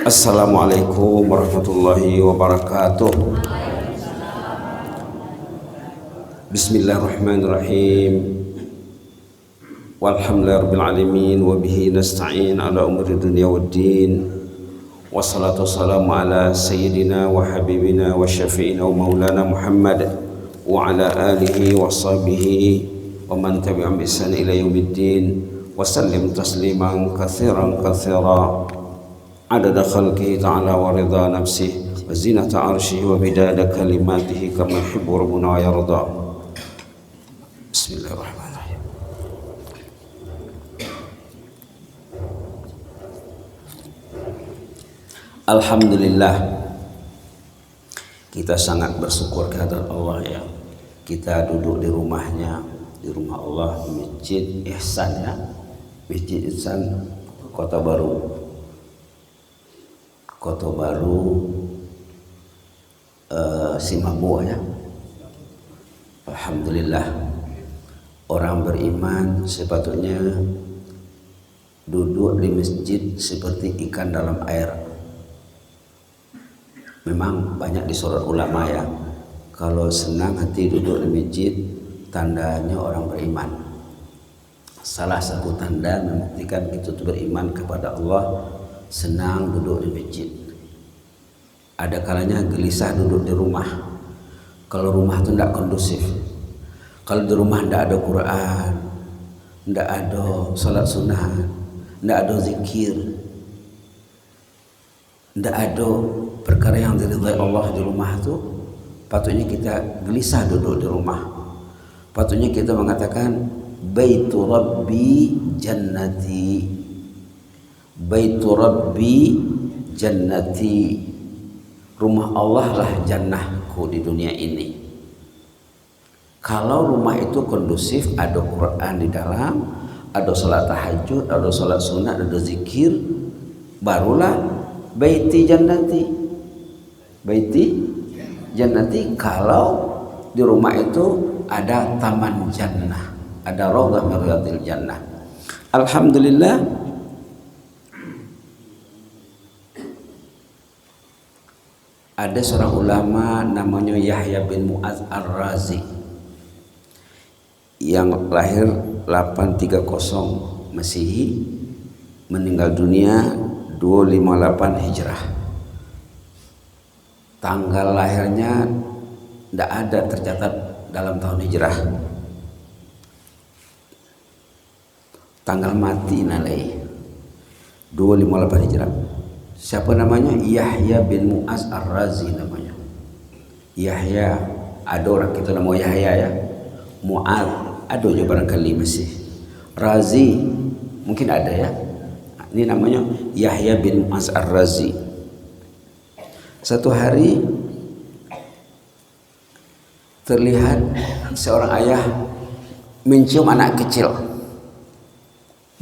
Assalamualaikum warahmatullahi wabarakatuh. Bismillahirrahmanirrahim. Walhamdulillahirabbil alamin wa bihi nasta'in ala umuri dunya waddin. Wassalatu wassalamu ala sayyidina wa habibina wa syafi'ina wa maulana Muhammad wa ala alihi wa sahbihi wa man tabi'ahum bi ihsan ila yaumiddin wa sallim tasliman katsiran katsira adada khalqihi ta'ala wa ridha nafsihi wa zinata arshihi wa bidada kalimatihi kama yuhibbu rabbuna wa yarda. Bismillahirrahmanirrahim. Alhamdulillah, kita sangat bersyukur kehadirat Allah ya. Kita duduk di rumahnya, di rumah Allah, di Masjid Ihsan ya. Masjid Ihsan Kota Baru Simabua ya. Alhamdulillah, orang beriman sepatutnya duduk di masjid seperti ikan dalam air. Memang banyak disorot ulama ya, kalau senang hati duduk di masjid tandanya orang beriman. Salah satu tanda membuktikan kita beriman kepada Allah, senang duduk di masjid. Ada kalanya gelisah duduk di rumah. Kalau rumah itu tidak kondusif, kalau di rumah tidak ada Quran, tidak ada salat sunnah, tidak ada zikir, tidak ada perkara yang diridhai Allah di rumah itu, patutnya kita gelisah duduk di rumah. Patutnya kita mengatakan baitu rabbi jannati, baitu rabbi jannati, rumah Allah lah jannahku di dunia ini. Kalau rumah itu kondusif, ada Quran di dalam, ada salat tahajud, ada salat sunat, ada zikir, barulah baiti jannati, baiti jannati. Kalau di rumah itu ada taman jannah, ada raudhah min riyadil jannah. Alhamdulillah, ada seorang ulama namanya Yahya bin Mu'adz Ar-Razi yang lahir 830 Masehi, meninggal dunia 258 Hijrah. Tanggal lahirnya tidak ada tercatat dalam tahun Hijrah. Tanggal mati nalai 258 Hijrah. Siapa namanya? Yahya bin Mu'adz Ar-Razi namanya. Yahya, ada orang kita nama Yahya ya. Mu'adz ada juga barangkali masih. Razi mungkin ada ya. Ini namanya Yahya bin Mu'adz Ar-Razi. Satu hari terlihat seorang ayah mencium anak kecil.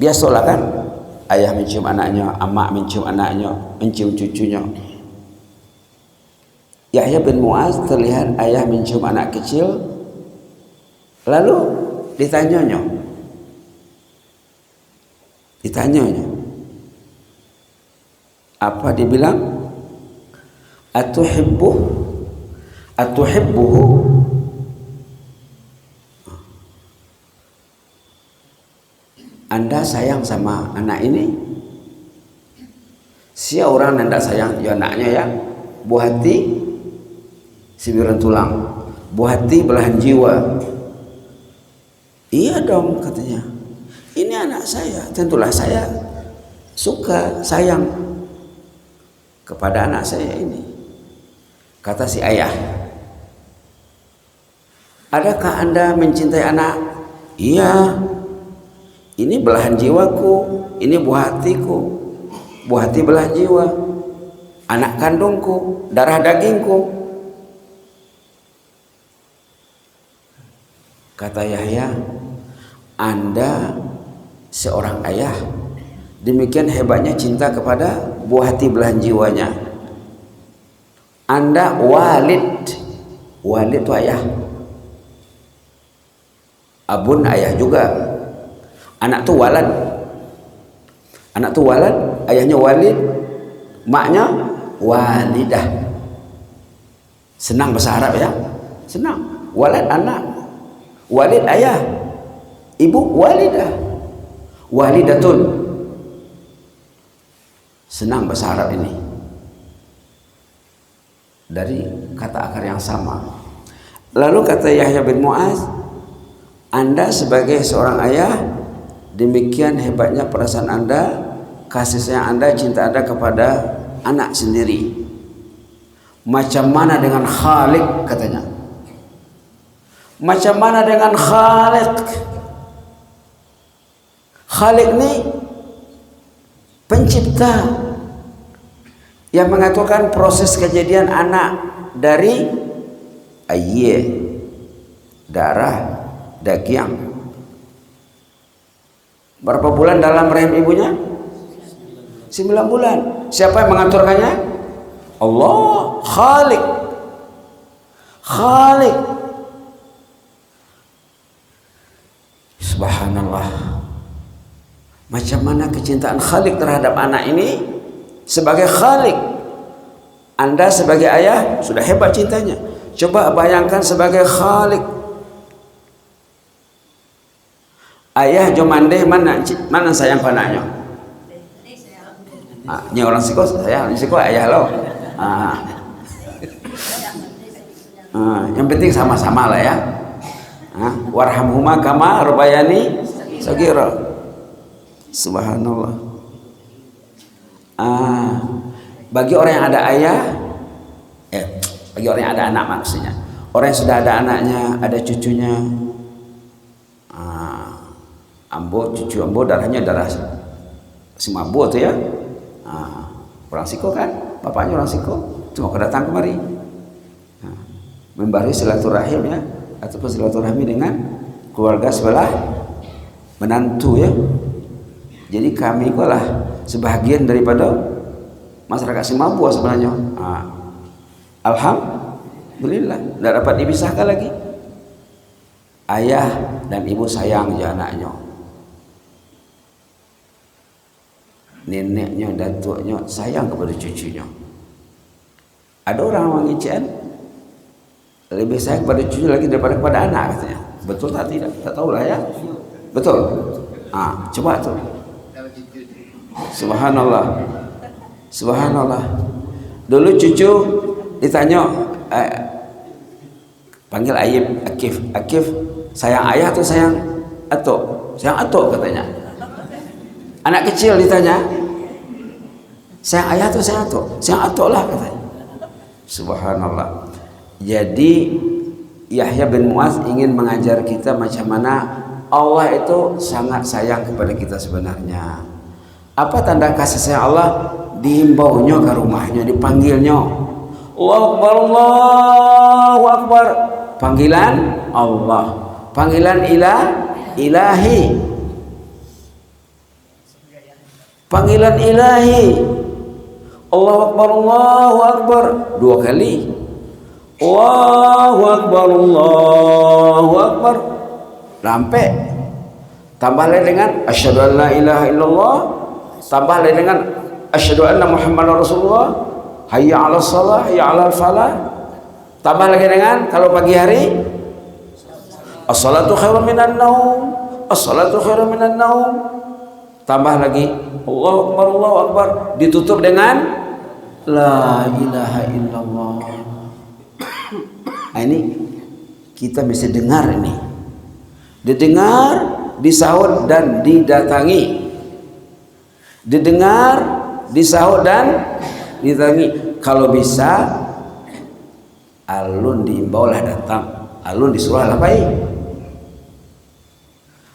Biasalah kan, ayah mencium anaknya, amak mencium anaknya, mencium cucunya. Yahya bin Mu'adz terlihat ayah mencium anak kecil, lalu ditanyanya, apa dibilang? Atuhibbuhu. Anda sayang sama anak ini? Si orang yang tidak sayang ya anaknya ya, buah hati sibiran tulang, buah hati belahan jiwa. Iya dong katanya, ini anak saya, tentulah saya suka sayang kepada anak saya ini. Kata si ayah, adakah Anda mencintai anak? Iya, ini belahan jiwaku, ini buah hatiku, buah hati belahan jiwa, anak kandungku, darah dagingku. Kata Yahya, Anda seorang ayah, demikian hebatnya cinta kepada buah hati belahan jiwanya. Anda walid, walid itu ayah, abun ayah juga, anak tu walad, ayahnya walid, maknya walidah. Senang bahasa Arab ya, senang. Walad anak, walid ayah, ibu walidah, walidatun. Senang bahasa Arab ini dari kata akar yang sama. Lalu kata Yahya bin Mu'adz, Anda sebagai seorang ayah, demikian hebatnya perasaan Anda, kasih sayang Anda, cinta Anda kepada anak sendiri. Macam mana dengan Khalik, katanya. Macam mana dengan Khalik? Khalik ini pencipta yang mengaturkan proses kejadian anak dari air, darah, daging. Berapa bulan dalam rahim ibunya? 9 bulan. Siapa yang mengaturkannya? Allah. Khalik. Khalik. Subhanallah. Macam mana kecintaan Khalik terhadap anak ini? Sebagai Khalik, Anda sebagai ayah sudah hebat cintanya. Coba bayangkan sebagai Khalik. Ayah jomande mana sayang panaknya? Ini orang siko saya, siko ayah lo. Yang penting sama-sama lah ya. Warhamhuma kama rabbayani sagira. Subhanallah. Bagi orang yang ada ayah, bagi orang yang ada anak maksudnya. Orang yang sudah ada anaknya, ada cucunya, ambo, cucu ambo darahnya darah si mambo tuh ya. Orang siko kan, bapaknya orang siko, cuma kedatang kemari. Membaharui silaturahim ya, ataupun silaturahmi dengan keluarga sebelah menantu ya. Jadi kami itulah sebahagian daripada masyarakat Simabua sebenarnya. Alhamdulillah, tidak dapat dipisahkan lagi. Ayah dan ibu sayang ya anaknya, neneknya, datuknya sayang kepada cucunya. Ada orang mengicen lebih sayang kepada cucu lagi daripada kepada anak katanya. Betul tak tidak? Tak tahulah ya. Betul. Coba tuh. Subhanallah. Subhanallah. Dulu cucu ditanya, panggil Ayib, Akif, sayang ayah atau sayang atuk? Sayang atuk katanya. Anak kecil ditanya, sayang ayah atau sayang atuk? Sayang atuk lah katanya. Subhanallah. Jadi Yahya bin Mu'adz ingin mengajar kita macam mana Allah itu sangat sayang kepada kita sebenarnya. Apa tanda kasih sayang Allah? Dihimbaunya ke rumahnya, dipanggilnya. Allahu Akbar, Allahu Akbar. Panggilan Allah, panggilan ilahi, panggilan ilahi. Allahu Akbar, Allahu Akbar. 2 kali. Allahu Akbar, Allahu Akbar. Sampai tambah lagi dengan asyhadu an la ilaha illallah, tambah lagi dengan asyhadu anna Muhammadar Rasulullah, hayya 'alas shalah, hayya 'alal falah. Tambah lagi dengan kalau pagi hari as-salatu khairun minan naum, as-salatu khairun minan naum. Tambah lagi Allahu Akbar, Allahu Akbar, ditutup dengan la ilaha illallah. Ini kita mesti dengar ini. Didengar, disahut dan didatangi. Didengar, disahut dan didatangi. Kalau bisa alun diimbaulah datang, alun disuruh lapai.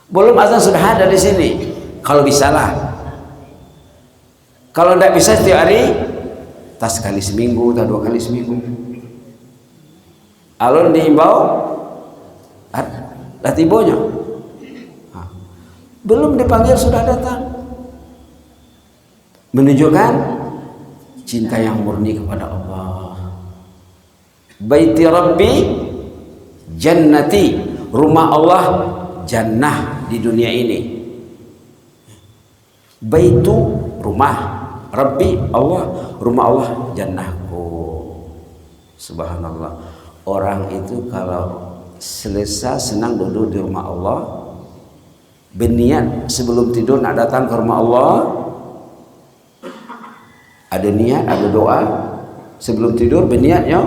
Belum azan sudah ada di sini. Kalau bisa lah. Kalau tidak bisa setiap hari, tas sekali seminggu, atau 2 kali seminggu. Alun diimbau, latibonya. Belum dipanggil sudah datang. Menunjukkan cinta yang murni kepada Allah. Baiti Rabbi jannati, rumah Allah jannah di dunia ini. Baitu rumah, Rabbi Allah, rumah Allah jannahku. Subhanallah. Orang itu kalau selesai senang duduk di rumah Allah, berniat sebelum tidur nak datang ke rumah Allah, ada niat, ada doa sebelum tidur, berniatnya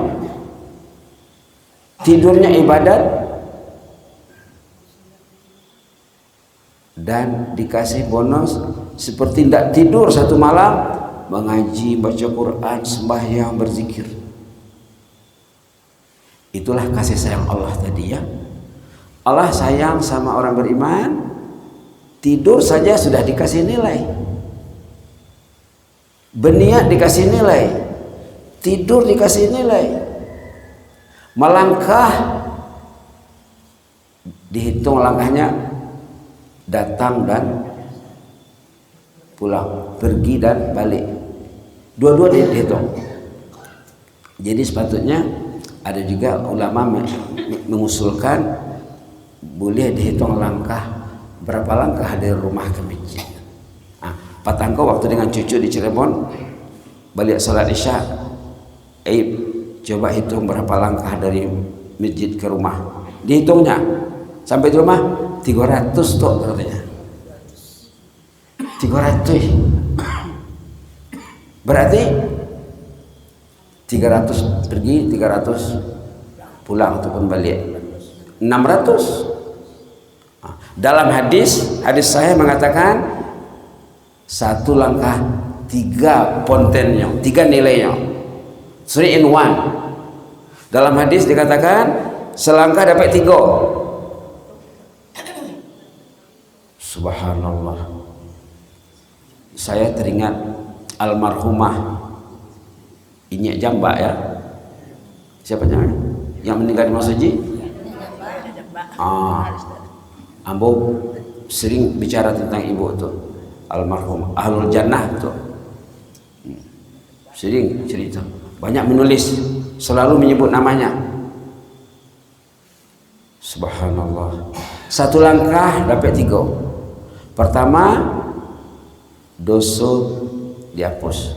tidurnya ibadat, dan dikasih bonus seperti tidak tidur satu malam, mengaji, baca Quran, sembahyang, berzikir. Itulah kasih sayang Allah tadi ya. Allah sayang sama orang beriman, tidur saja sudah dikasih nilai, berniat dikasih nilai, tidur dikasih nilai, melangkah dihitung langkahnya, datang dan pulang, pergi dan balik, dua-dua dihitung. Jadi sepatutnya ada juga ulama mengusulkan boleh dihitung langkah, berapa langkah dari rumah ke masjid. Pak Tangko waktu dengan cucu di Cirebon balik salat isya, coba hitung berapa langkah dari masjid ke rumah. Dihitungnya sampai di rumah 300 tuh katanya. 300 berarti 300 pergi, 300 pulang ataupun balik, 600. Dalam hadis saya mengatakan satu langkah 3 pontennya, 3 nilainya, 3 in 1. Dalam hadis dikatakan selangkah dapat 3. Subhanallah. Saya teringat almarhumah Inyek Jamba ya. Siapa namanya? Yang meninggal di Masoji? Ambo sering bicara tentang ibu itu, almarhum Ahlul Jannah itu. Sering cerita, banyak menulis, selalu menyebut namanya. Subhanallah. Satu langkah dapat 3. Pertama, dosa dihapus,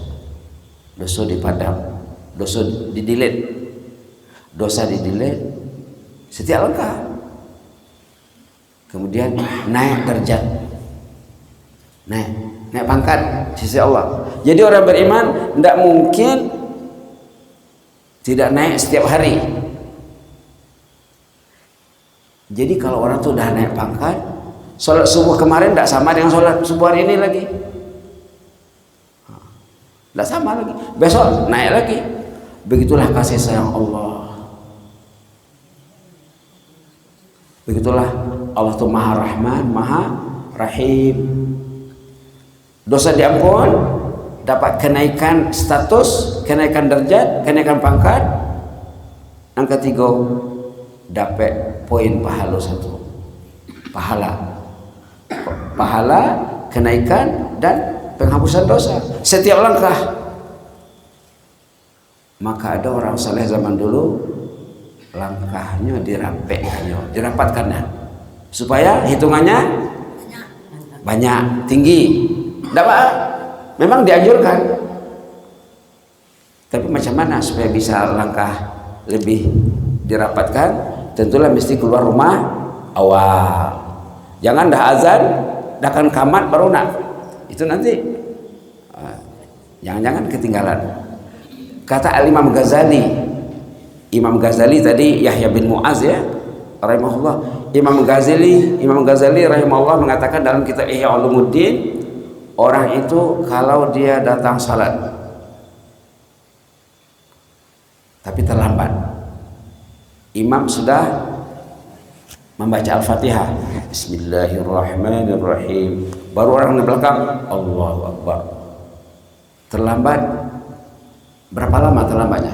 dosa dipadam, dosa didelete, dosa didelete setiap langkah. Kemudian naik derajat, naik pangkat di sisi Allah. Jadi orang beriman tidak mungkin tidak naik setiap hari. Jadi kalau orang tuh udah naik pangkat, sholat subuh kemarin tidak sama dengan sholat subuh hari ini lagi. Tidak sama lagi, besok naik lagi. Begitulah kasih sayang Allah. Begitulah Allah itu Maha Rahman, Maha Rahim. Dosa diampun, dapat kenaikan status, kenaikan derajat, kenaikan pangkat. Yang ketiga, dapat poin pahala 1. Pahala, kenaikan dan penghapusan dosa setiap langkah. Maka ada orang saleh zaman dulu, langkahnya dirapatkannya supaya hitungannya banyak, tinggi. Tidak apa, memang dianjurkan. Tapi macam mana supaya bisa langkah lebih dirapatkan? Tentulah mesti keluar rumah awal. Jangan dah azan, dah kan kamat baru nak. Itu nanti jangan-jangan ketinggalan. Kata Imam Ghazali, Imam Ghazali tadi Yahya bin Mu'az ya, rahimahullah. Imam Ghazali rahimahullah mengatakan dalam kitab Ihya Ulumuddin, orang itu kalau dia datang salat tapi terlambat, imam sudah membaca Al-Fatihah, Bismillahirrahmanirrahim, baru orang di belakang Allahu Akbar. Terlambat. Berapa lama terlambatnya?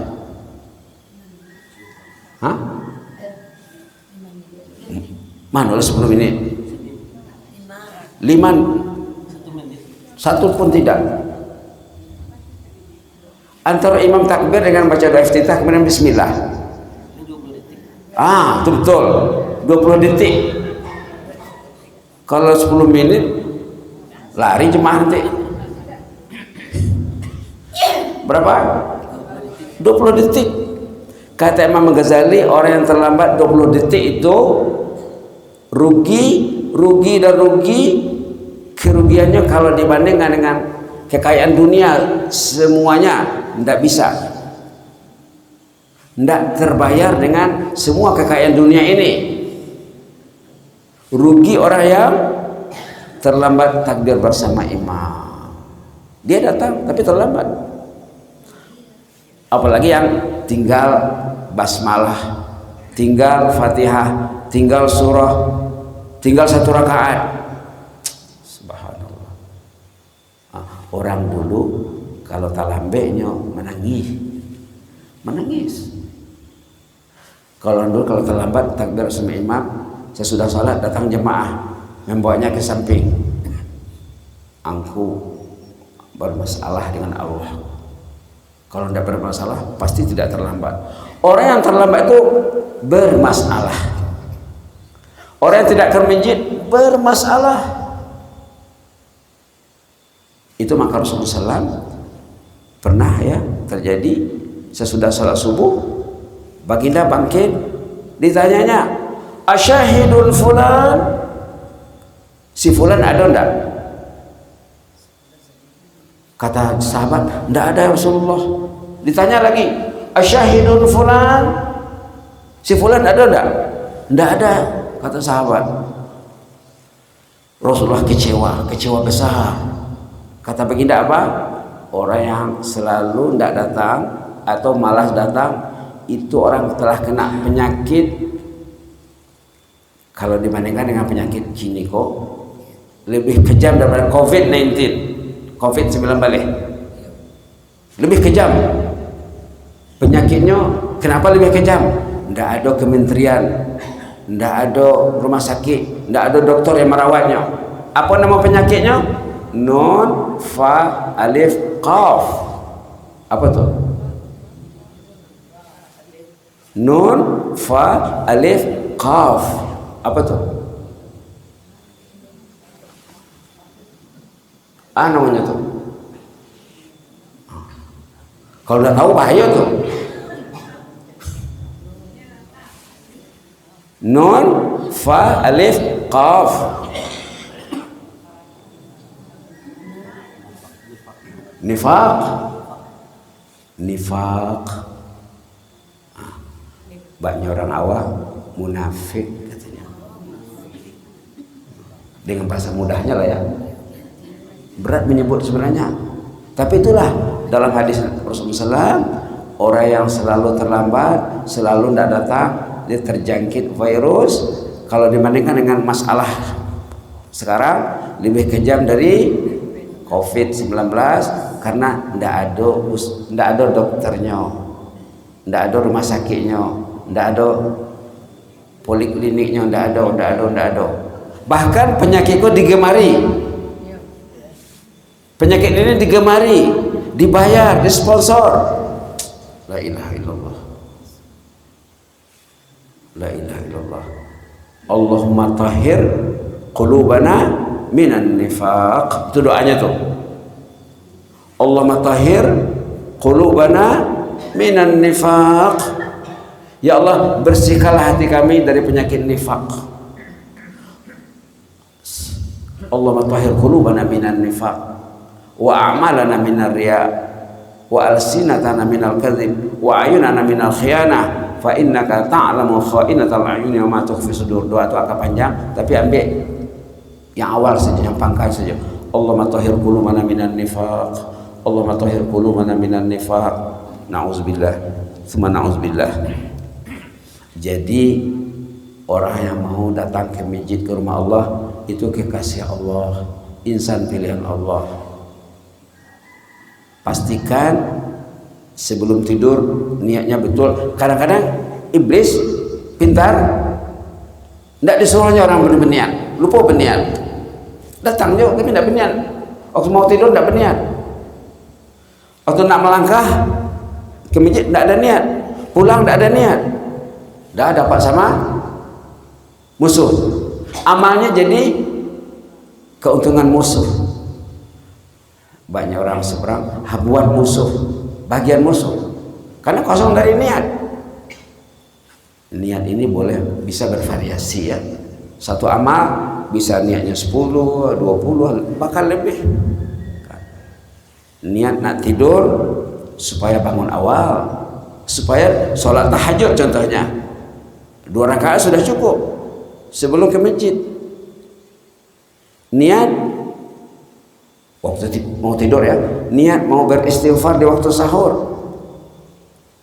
Hah? Mana 10 menit? 1 pun tidak. Antara imam takbir dengan baca doa iftitah kemudian bismillah. Betul. 20 detik. Kalau 10 menit lari jemaah nanti. berapa? 20 detik. Kata Imam Ghazali, orang yang terlambat 20 detik itu rugi dan kerugiannya kalau dibandingkan dengan kekayaan dunia semuanya tidak bisa, tidak terbayar dengan semua kekayaan dunia ini. Rugi orang yang terlambat takbir bersama imam. Dia datang tapi terlambat. Apalagi yang tinggal basmalah, tinggal fatihah, tinggal surah, tinggal 1 rakaat. Subhanallah. Orang dulu kalau talambeknya menangis. Kalau dulu kalau terlambat takbir sama imam, sesudah sholat datang jemaah membawanya ke samping. Aku bermasalah dengan Allah. Kalau tidak bermasalah pasti tidak terlambat. Orang yang terlambat itu bermasalah. Orang yang tidak ke masjid bermasalah. Itu maka Rasulullah SAW pernah ya terjadi sesudah salat subuh, baginda bangkit, ditanyanya, asyahidun fulan, si fulan ada enggak? Kata sahabat, enggak ada ya Rasulullah. Ditanya lagi, asyahidun fulan, si fulan ada enggak? Enggak ada, kata sahabat. Rasulullah kecewa besar. Kata baginda apa? Orang yang selalu enggak datang atau malas datang, itu orang telah kena penyakit. Kalau dibandingkan dengan penyakit gini kok lebih kejam daripada COVID-19. COVID-19 lebih kejam penyakitnya. Kenapa lebih kejam? Tidak ada kementerian, tidak ada rumah sakit, tidak ada dokter yang merawatnya. Apa nama penyakitnya? Nun, fa, alif, qaf. Apa tuh? Nun, fa, alif, qaf. Apa tuh? Namanya tuh. Kalau udah tahu bahaya tuh. Nun, fa, alif, qaf. Nifaq. Banyak orang awam munafik katanya. Dengan bahasa mudahnya lah ya. Berat menyebut sebenarnya, tapi itulah dalam hadis Rasulullah SAW, orang yang selalu terlambat, selalu tidak datang, dia terjangkit virus. Kalau dibandingkan dengan masalah sekarang lebih kejam dari COVID-19 karena tidak ada dokternya, tidak ada rumah sakitnya, tidak ada polikliniknya, tidak ada. Bahkan penyakitku digemari. Penyakit ini digemari, dibayar, disponsor. La ilaha illallah. La ilaha illallah. Allahumma tahhir qulubana minan nifaq. Itu doanya tuh. Allahumma tahhir qulubana minan nifaq. Ya Allah, bersihkanlah hati kami dari penyakit nifaq. Allahumma tahhir qulubana minan nifaq. Wa a'malana minar riya wa alsinatana minal kadhib wa ayunana minal khiyanah fa innaka ta'lamu kha'inatal a'yuni wa ma tukhfi sudur. Doa itu agak panjang tapi ambil yang awal saja, yang pangkal saja. Allahumma tahhir qulubana minan nifaq. Allahumma tahhir qulubana minan nifaq. Nauzubillah. Tsumma nauzubillah. Jadi orang yang mau datang ke masjid, ke rumah Allah, itu kekasih Allah, insan pilihan Allah. Pastikan sebelum tidur niatnya betul. Kadang-kadang iblis pintar, tidak disuruhnya orang berniat, lupa berniat. Datangnya tapi tidak berniat. Waktu mau tidur tidak berniat. Waktu nak melangkah ke masjid tidak ada niat. Pulang tidak ada niat. Dah dapat sama musuh. Amalnya jadi keuntungan musuh. Banyak orang seberang buat musuh. bagian musuh, karena kosong dari niat. Niat ini bisa bervariasi ya. Satu amal bisa niatnya 10, 20, bahkan lebih. Niat nak tidur supaya bangun awal, supaya sholat tahajud contohnya 2 rakaat sudah cukup sebelum ke masjid. Niat waktu mau tidur ya, niat mau beristighfar di waktu sahur,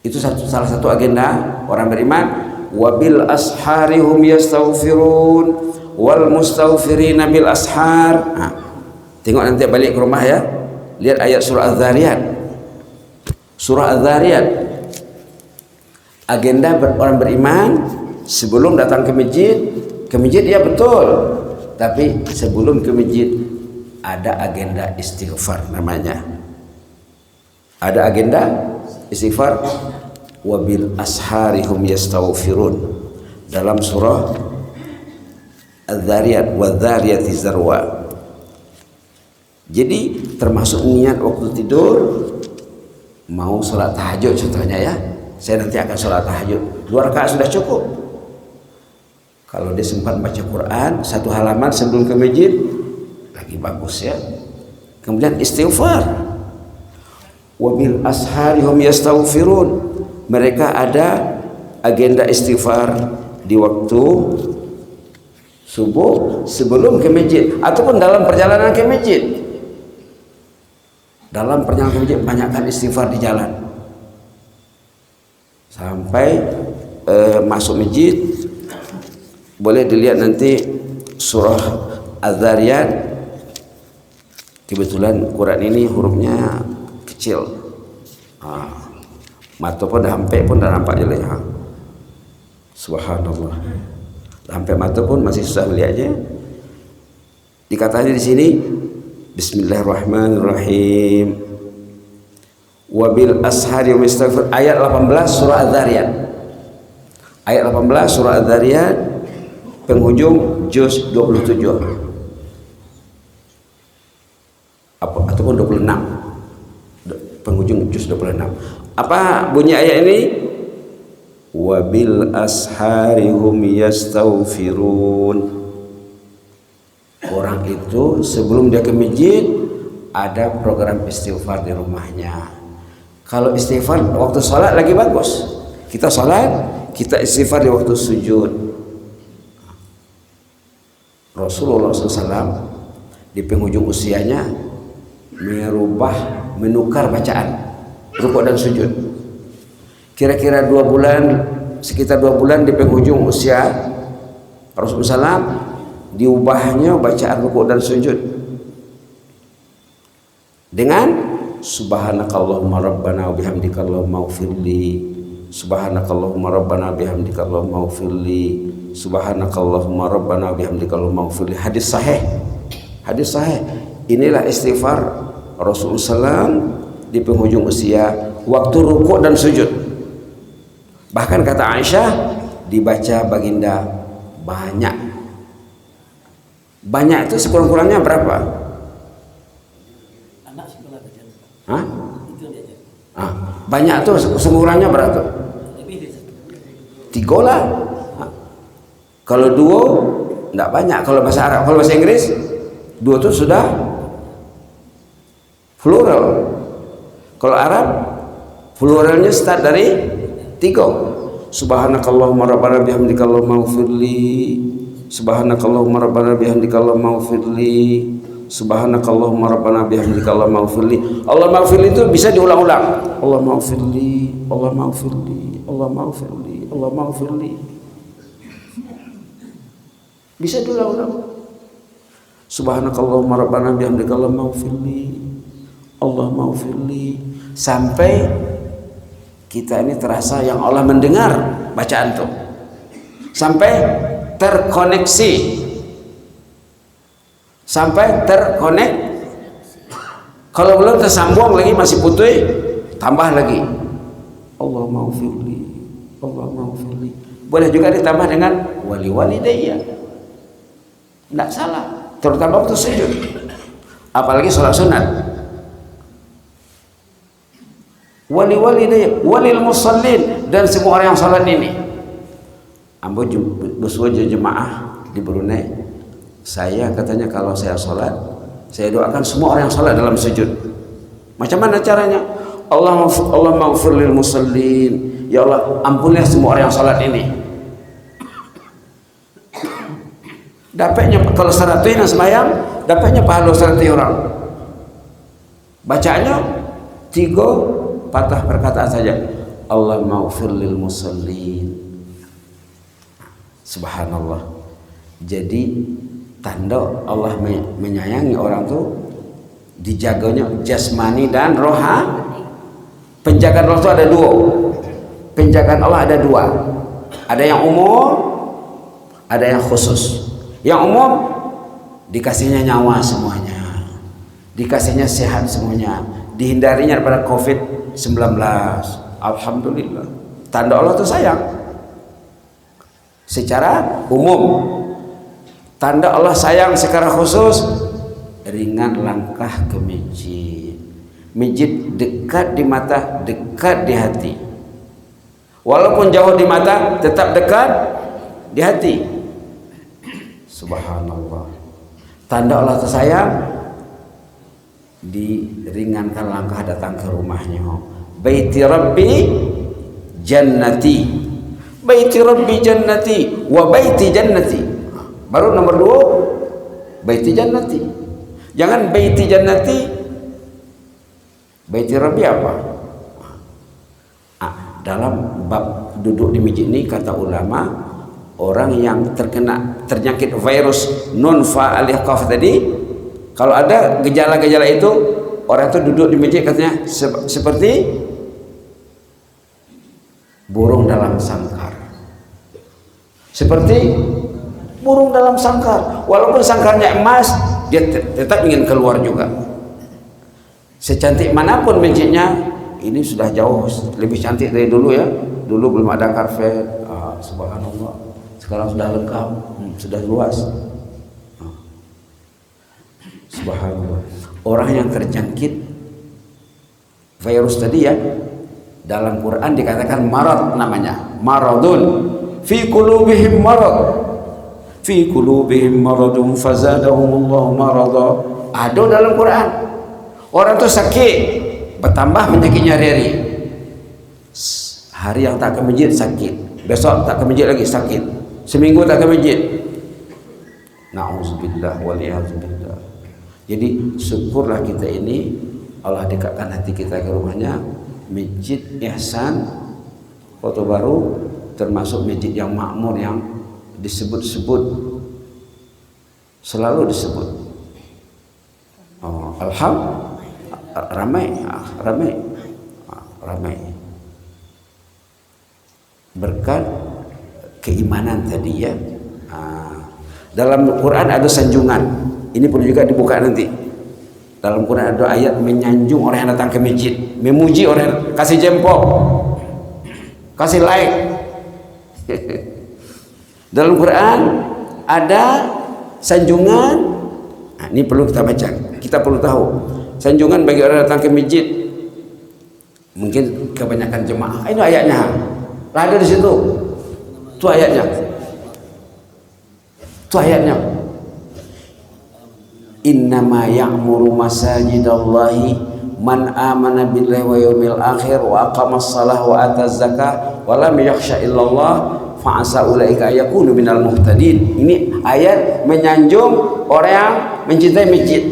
itu salah satu agenda orang beriman. Wabil ashari hum yastaghfirun wal mustaghfirina bil ashar. Nah, tengok nanti balik ke rumah ya, lihat ayat surah Az-Zariyat. Surah Az-Zariyat, agenda orang beriman sebelum datang ke masjid ya betul, tapi sebelum ke masjid ada agenda istighfar namanya. Ada agenda istighfar. Wabil ashari hum yastaghfirun dalam surah Az-Zariyat, wadh-dhariyati zarwa. Jadi termasuk niat waktu tidur, mau sholat tahajud contohnya ya, saya nanti akan sholat tahajud 2 rakaat sudah cukup. Kalau dia sempat baca Quran 1 halaman sebelum ke masjid lagi bagus ya. Kemudian istighfar. Wabil ashari hum yastaghfirun, mereka ada agenda istighfar di waktu subuh sebelum ke masjid ataupun dalam perjalanan ke masjid. Dalam perjalanan ke masjid banyakkan istighfar di jalan sampai masuk masjid. Boleh dilihat nanti surah Az-Zariyat. Kebetulan Quran ini hurufnya kecil, mata pun dah hampir pun dah nampak jelek. Subhanallah, sampai mata pun masih susah melihatnya. Dikatanya di sini Bismillahirrahmanirrahim. Wabil ashari hum yastaghfirun, ayat 18 surah Az-Zariyat. Ayat 18 surah Az-Zariyat, penghujung juz 27 ataupun 26, penghujung juz 26. Apa bunyi ayat ini? Wabil ashari hum yastaghfirun. Orang itu sebelum dia ke masjid ada program istighfar di rumahnya. Kalau istighfar waktu sholat lagi bagus. Kita sholat, kita istighfar di waktu sujud. Rasulullah SAW di penghujung usianya menukar bacaan rukuk dan sujud. Kira-kira 2 bulan, sekitar 2 bulan di penghujung usia Rasulullah SAW diubahnya bacaan rukuk dan sujud dengan subhanakallahumma rabbana wa bihamdika allahumma ighfirli, subhanakallahumma rabbana wa bihamdika allahumma ighfirli, subhanakallahumma rabbana wa bihamdika allahumma ighfirli. Hadis sahih. Inilah istighfar Rasulullah SAW di penghujung usia waktu rukuk dan sujud. Bahkan kata Aisyah dibaca baginda banyak. Banyak itu sekurang-kurangnya berapa? Anak sekolah bacaan. Hah? Itu dia. Banyak tuh sekurang-kurangnya berapa? Lebih 3 lah. Kalau 2 enggak banyak. Kalau bahasa Arab, kalau bahasa Inggris 2 itu sudah plural. Kalau Arab pluralnya start dari 3. Subhanakallahumma rabbana bihamdika allahumma ighfirli, subhanakallahumma rabbana bihamdika allahumma ighfirli, subhanakallahumma rabbana bihamdika allahumma ighfirli. Allahumma ighfirli itu bisa diulang-ulang. Allahumma ighfirli, Allahumma ighfirli, Allahumma ighfirli, Allahumma ighfirli. Bisa diulang-ulang. Subhanakallahumma rabbana bihamdika allahumma ighfirli, Allahumma ighfirli, sampai kita ini terasa yang Allah mendengar bacaan itu, sampai terkoneksi, sampai terkonek. Kalau belum tersambung lagi masih putus, tambah lagi Allahumma ighfirli, Allahumma ighfirli. Boleh juga ditambah dengan wali-walidayya, tidak salah, terutama waktu sujud, apalagi sholat sunat. wali walidayya walil musallin, dan semua orang yang salat ini. Ambo bersuara jemaah di Brunei, saya katanya kalau saya salat, saya doakan semua orang yang salat dalam sujud. Macam mana caranya? Allah maghfir lil musallin, ya Allah ampunilah semua orang yang salat ini. Dapatnya kalau 100 yang sembahyang, dapatnya pahala 100 orang. Bacanya 3 patah perkataan saja. Allah maghfir lil musallin. Subhanallah. Jadi tanda Allah menyayangi orang tuh dijaganya jasmani dan rohani. Penjagaan Allah itu ada 2. Penjagaan Allah ada 2. Ada yang umum, ada yang khusus. Yang umum dikasihnya nyawa semuanya, dikasihnya sehat semuanya, dihindarinya daripada COVID-19. Alhamdulillah. Tanda Allah itu sayang. Secara umum. Tanda Allah sayang secara khusus, ringan langkah ke masjid. Masjid dekat di mata, dekat di hati. Walaupun jauh di mata, tetap dekat di hati. Subhanallah. Tanda Allah tersayang, diringankan langkah datang ke rumahnya. Baiti Rabbi jannati, baiti Rabbi jannati wa baiti jannati. Baru nomor 2 baiti jannati. Jangan baiti jannati, baiti Rabbi apa? Dalam bab duduk di masjid ini kata ulama, orang yang terjangkit virus non fa'alih qaf tadi, kalau ada gejala-gejala itu, orang itu duduk di masjid katanya seperti burung dalam sangkar. Seperti burung dalam sangkar. Walaupun sangkarnya emas, dia tetap ingin keluar juga. Secantik manapun masjidnya, ini sudah jauh lebih cantik dari dulu ya. Dulu belum ada karpet. Subhanallah. Sekarang sudah lengkap, sudah luas. Subhanallah. Orang yang terjangkit virus tadi ya, dalam Quran dikatakan marad namanya. Maradun fi qulubihim marad. Fi qulubihim maradun fazadahumullahu marada. Ada dalam Quran. Orang itu sakit, bertambah penyakitnya hari-hari. Hari yang tak ke masjid sakit, besok tak ke masjid lagi sakit, seminggu tak ke masjid. Na'udzubillah waliyahzubillah. Jadi syukurlah kita ini Allah dekatkan hati kita ke rumahnya. Masjid Ihsan Kota Baru termasuk masjid yang makmur, yang disebut-sebut, selalu disebut. Alhamdulillah, ramai berkat keimanan tadi ya. Dalam Quran ada sanjungan, ini perlu juga dibuka nanti. Dalam Quran ada ayat menyanjung orang yang datang ke masjid, memuji orang, kasih jempol, kasih like. Dalam Quran ada sanjungan. Ini perlu kita baca, kita perlu tahu. Sanjungan bagi orang datang ke masjid. Mungkin kebanyakan jemaah. Ini ayatnya. Ada di situ. Itu ayatnya. Itu ayatnya. Innama ya'muru masajidallahi man amana billahi wa yawmil akhir wa aqamas salah wa ataz zakah wa lam yakhsha illallah fa'asa ulaika yakunu minal muhtadin. Ini ayat menyanjung orang yang mencintai masjid.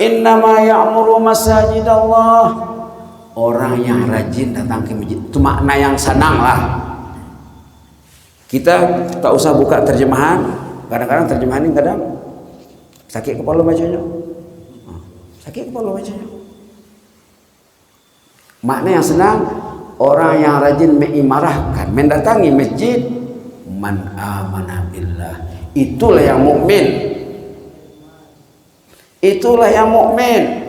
Innama ya'muru masajidallah, orang yang rajin datang ke masjid. Itu makna yang senang lah. Kita tak usah buka terjemahan. Kadang-kadang terjemahan ini kadang sakit kepala bacanya. Sakit kepala bacanya. Makna yang senang, orang yang rajin mengimarahkan, mendatangi masjid, man amana billah. Itulah yang mukmin. Itulah yang mukmin.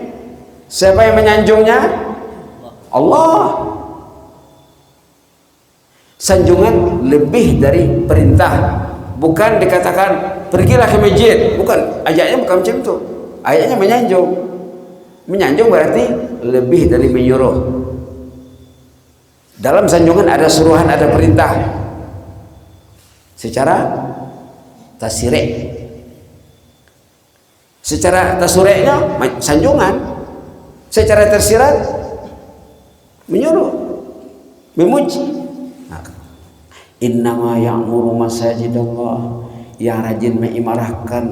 Siapa yang menyanjungnya? Allah. Sanjungan lebih dari perintah. Bukan dikatakan pergilah ke masjid. Bukan, ayatnya bukan macam itu. Ayatnya menyanjung. Menyanjung berarti lebih dari menyuruh. Dalam sanjungan ada suruhan, ada perintah. Secara tasirek. Secara tasureknya sanjungan. Secara tersirat menyuruh, memuji. Innama ya'muru masajidallah, yang rajin mengimarahkan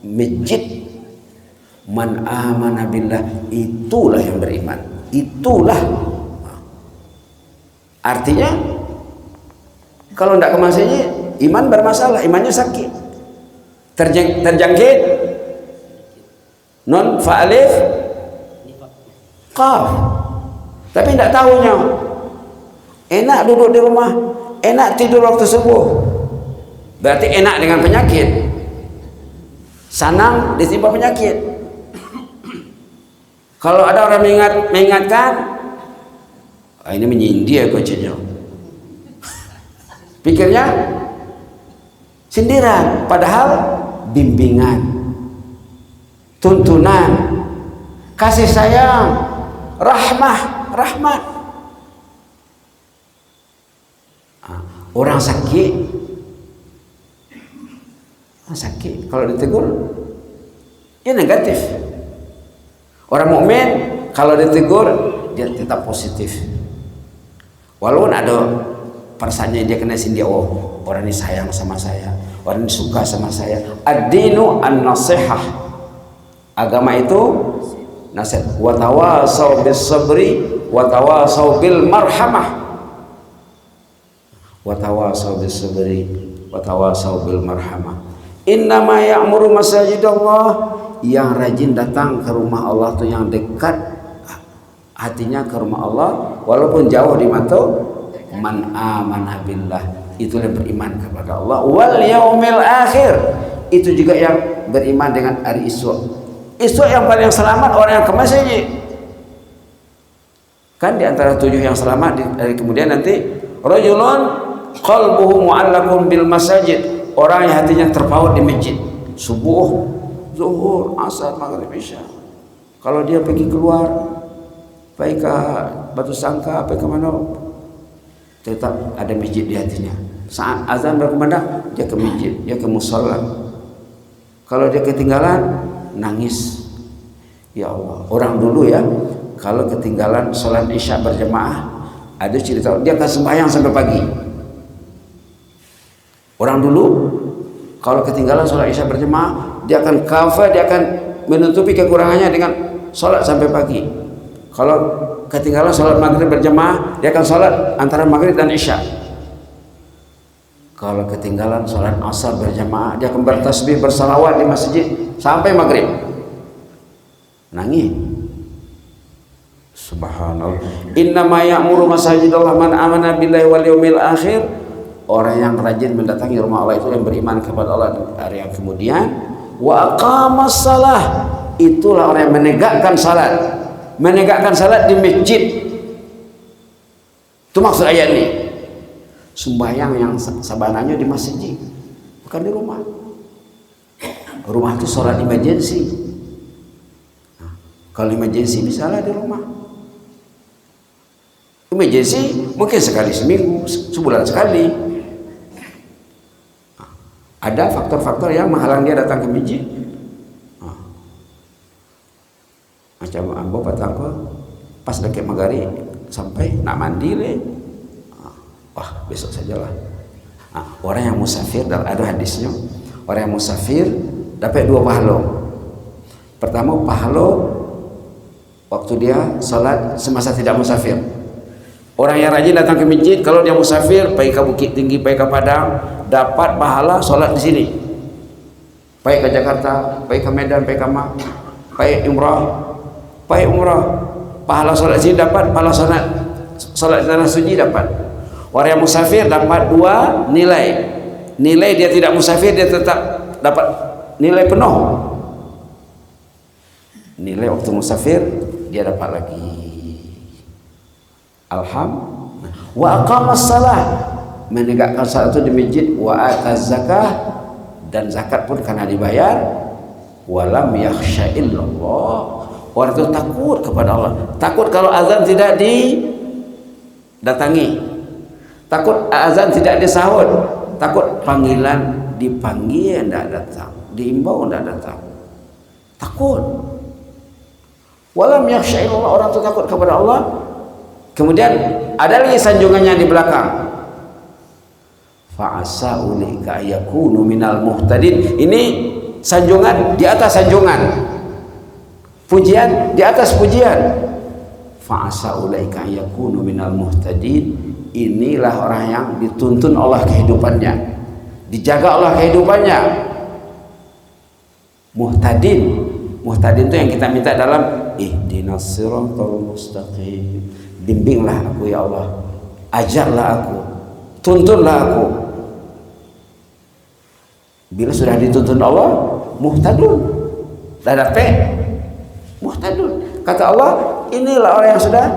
masjid man amana billah, itulah yang beriman. Itulah artinya kalau tidak ke masjid iman bermasalah, imannya sakit, terjangkit non fa'alif qaf, tapi tidak tahunya. Enak duduk di rumah, enak tidur waktu subuh, berarti enak dengan penyakit, sanang ditimpa penyakit. Kalau ada orang mengingatkan, ini menyindir kocenya, pikirnya sindiran, padahal bimbingan, tuntunan, kasih sayang, rahmat. Orang sakit kalau ditegur ya negatif. Orang mukmin kalau ditegur dia tetap positif, walaupun ada perasaannya dia kena sindir, oh orang ini sayang sama saya, orang ini suka sama saya. Ad-dinu an-nasihah, agama itu nasihat. Wa tawasau bis sabri wa tawasau bil marhamah. Wa tawasau bis sabri wa tawasau bil marhamah. Innama ya'muru masajidallah, yang rajin datang ke rumah Allah tuh yang dekat hatinya ke rumah Allah walaupun jauh di mata, man amana billah, itu yang beriman kepada Allah, wal yaumil akhir, itu juga yang beriman dengan hari esok. Esok yang paling selamat orang yang ke masjid. Kan di antara 7 yang selamat dari kemudian nanti rajulun qalbuhu mu'allaqun bil masajid, orang yang hatinya terpaut di masjid, subuh, zuhur, asar, maghrib, isya. Kalau dia pergi keluar, pergi ke Batu Sangka, pergi ke mana, tetap ada masjid di hatinya. Saat azan berkumandang, dia ke masjid, dia ke musola. Kalau dia ketinggalan, nangis. Ya Allah, orang dulu ya, kalau ketinggalan sholat isya berjamaah, ada cerita dia akan sembahyang sampai pagi. Orang dulu kalau ketinggalan sholat isya berjamaah, dia akan cover, dia akan menutupi kekurangannya dengan sholat sampai pagi. Kalau ketinggalan sholat maghrib berjamaah, dia akan sholat antara maghrib dan isya. Kalau ketinggalan sholat asar berjamaah, dia akan bertasbih, bersalawat di masjid sampai maghrib. Nangis. Subhanallah. Innama ya'muru masajidallah man amana billahi wal yaumil akhir. Orang yang rajin mendatangi rumah Allah itu yang beriman kepada Allah dan hari yang kemudian. Wa aqamas salah, itulah orang yang menegakkan salat. Menegakkan salat di masjid. Itu maksud ayat ini. Sembahyang yang sabananya di masjid, bukan di rumah. Rumah itu sholat emergency. Nah, kalau emergency bisa lah di rumah. Emergency mungkin sekali seminggu, sebulan sekali. Nah, ada faktor-faktor yang menghalang dia datang ke masjid. Nah, macam ambo patang ko pas dekat magari sampai nak mandi le. Wah, besok sajalah. Nah, orang yang musafir, ada hadisnya, orang yang musafir dapat 2 pahala. Pertama, pahala waktu dia salat semasa tidak musafir. Orang yang rajin datang ke masjid, kalau dia musafir, pergi ke Bukit Tinggi, pergi ke Padang, dapat pahala salat di sini. Pergi ke Jakarta, pergi ke Medan, pergi ke Mak, pergi umrah, pahala salat di sini dapat, pahala salat di tanah suci dapat. Orang yang musafir dapat 2 nilai. Nilai dia tidak musafir, dia tetap dapat nilai penuh. Nilai waktu musafir dia dapat lagi. Alhamdulillah. Wa aqamas salah, menegakkan salat itu di masjid. Wa ataz zakah, dan zakat pun karena dibayar. Walam yakhsha illallah, Orang itu takut kepada Allah. Takut kalau azan tidak didatangi. Takut azan tidak disahut. Takut panggilan dipanggil tidak datang, diimbau tidak datang. Takut. Walam yakhsya'illallah, orang itu takut kepada Allah. Kemudian ada lagi sanjungannya di belakang. Fa'asa ulaika yakunu minal muhtadin. Ini sanjungan di atas sanjungan, pujian di atas pujian. Fa'asa ulaika yakunu minal muhtadin. Inilah orang yang dituntun Allah kehidupannya, dijaga Allah kehidupannya. Muhtadin itu yang kita minta dalam ihdinas siratal mustaqim. Bimbinglah aku ya Allah, ajarlah aku, tuntunlah aku. Bila sudah dituntun Allah, muhtadun. Ada P, muhtadun. Kata Allah, inilah orang yang sudah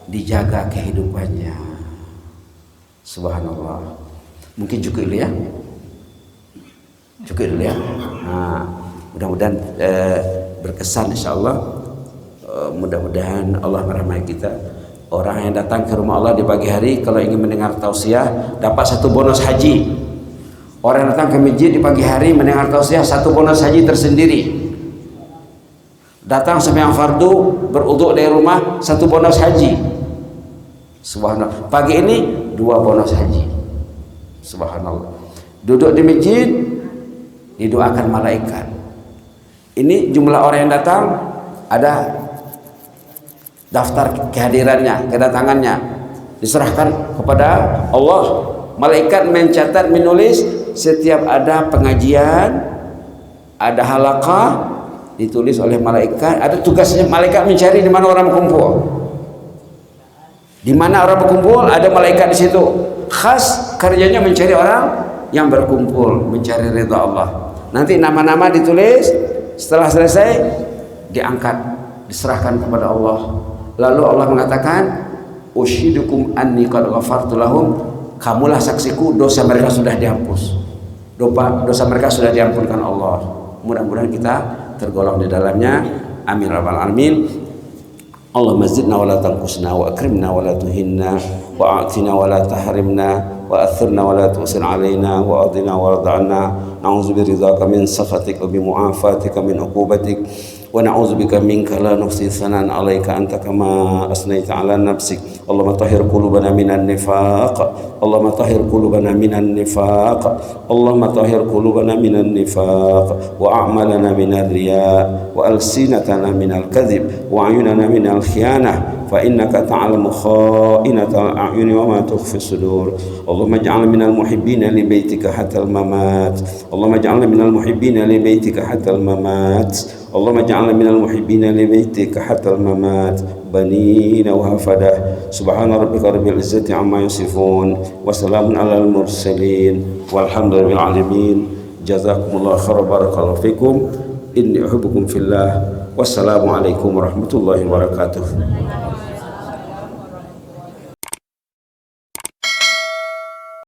dijaga kehidupannya. Subhanallah. Mungkin cukup dulu ya. Cukup dulu ya. Nah, mudah-mudahan berkesan insyaallah. Mudah-mudahan Allah merahmati kita. Orang yang datang ke rumah Allah di pagi hari kalau ingin mendengar tausiah dapat 1 bonus haji. Orang yang datang ke masjid di pagi hari mendengar tausiah 1 bonus haji tersendiri. Datang sembahyang fardu beruduk dari rumah 1 bonus haji. Subhanallah. Pagi ini 2 bonus haji. Subhanallah. Duduk di masjid didoakan malaikat. Ini jumlah orang yang datang, ada daftar kehadirannya, kedatangannya, diserahkan kepada Allah. Malaikat mencatat, menulis setiap ada pengajian, ada halaqah, ditulis oleh malaikat. Ada tugasnya malaikat mencari di mana orang berkumpul. Di mana orang berkumpul ada malaikat di situ. Khas kerjanya mencari orang yang berkumpul, mencari ridha Allah. Nanti nama-nama ditulis, setelah selesai diangkat, diserahkan kepada Allah. Lalu Allah mengatakan, ushidukum anni qad ghafartu lahum. Kamulah saksiku, dosa mereka sudah dihapus. Dosa mereka sudah diampunkan Allah. Mudah-mudahan kita tergolong di dalamnya. Amin rabbal alamin. Allahumma zidna wa la tanqusna wa akrimna wa la tuhinna wa a'tina wa la tahrimna wa athirna wa la tusir alaina wa adina wa rada'na. Na'udzu biridhaka min sakhatik wa bi mu'afatika min uqubatik wa na'udzu bika minka la nuhsi thanan 'alaika anta kama asnaita 'ala nafsik. Allahumma tahhir qulubana minan nifaq. Allahumma tahhir qulubana minan nifaq. Allahumma tahhir qulubana minan nifaq wa a'malana minar riya wa alsinatana minal kadhib wa 'ayunana minal khiyanah fa innaka ta'lamu kha'inatal a'yuni wa ma tukhfi sudur. Allahumma ij'alna minal muhibbina li baitika hatta al-mamat. Allahumma ij'alna minal muhibbina li baitika hatta al-mamat. Allahumma ij'alna minal muhibbina li baitika hatta al-mamat. Banina wa hafadah. Subhana rabbika rabbil izzati amma yasifun wa salamun alal mursalin walhamdulillahi alamin. Jazakumullah khairan, barakallahu fikum. Inni uhibbukum fillah. Wassalamu alaikum warahmatullahi wabarakatuh.